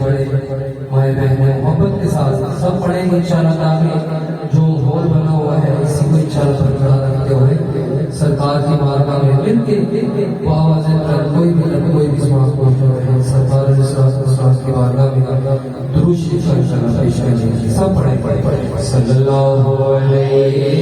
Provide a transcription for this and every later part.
बड़े माए बहने मोहब्बत के साथ सब पढ़ेंगे इंशाअल्लाह ताला। जो हॉल बना हुआ है इसी को इंशाअल्लाह पर खड़ा रखते हुए सरकार की बारगाह में मिलके आवाज़ कोई भी समाज को सरकार की बारगाह में दुरूद शरीफ इंशाअल्लाह पेश करेंगे। सब पढ़े सल्लल्लाहु अलैहि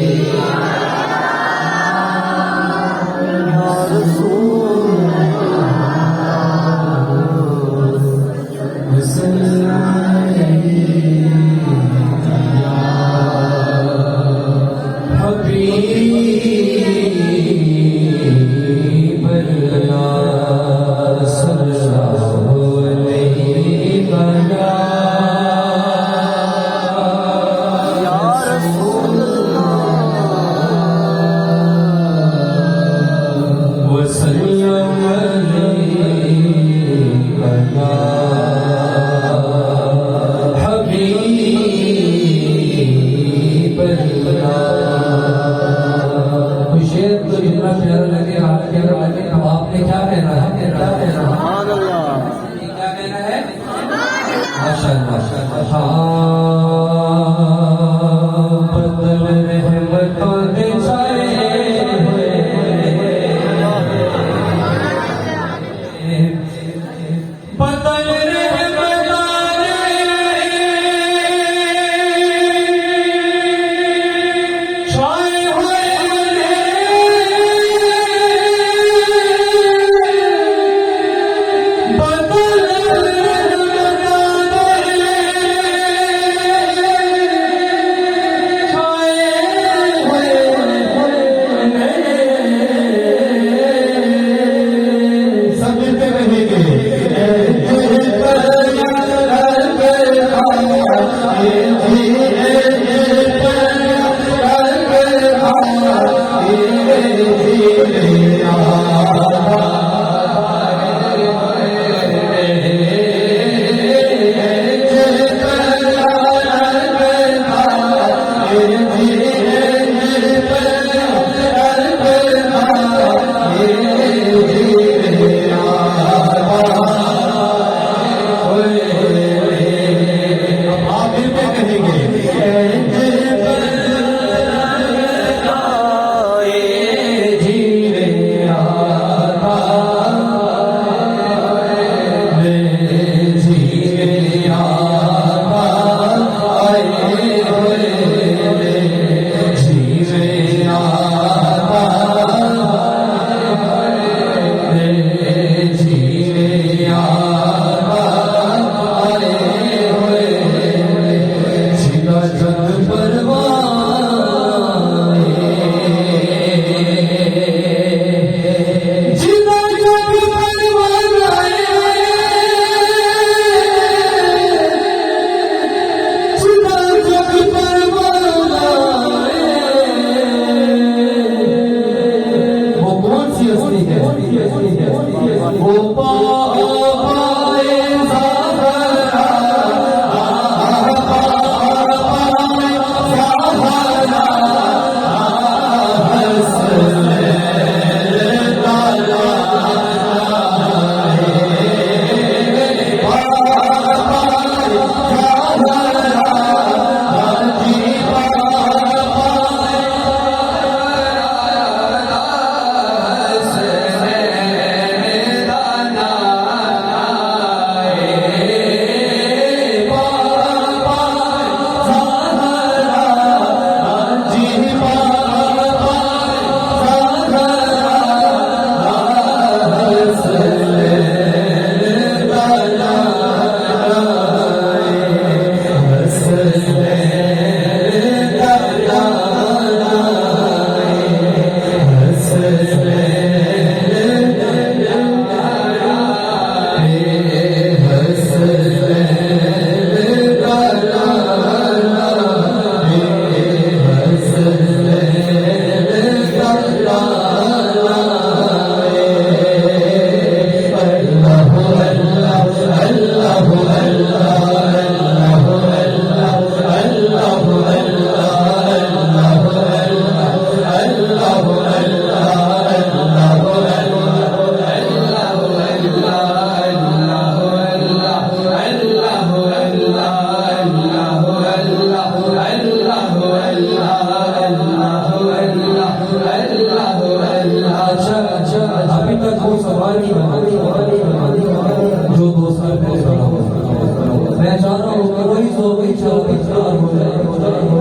मैं चाह रहा हूँ कि वही जो वही चार हो जाए,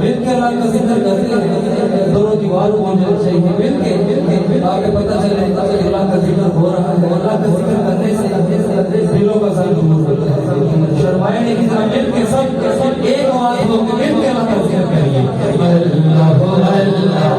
मिलकर अल्लाह का जिक्र करते हैं, दोनों दीवारों को मिल चाहिए, मिलके आगे पता चले अल्लाह का जिक्र हो रहा है। अल्लाह का जिक्र करने से दिलों का दर्द दूर होता है। शर्माए नहीं कि जरा मिलके सब एक आवाज होकर मिलके अल्लाह का जिक्र करिए। अल्लाह अल्लाह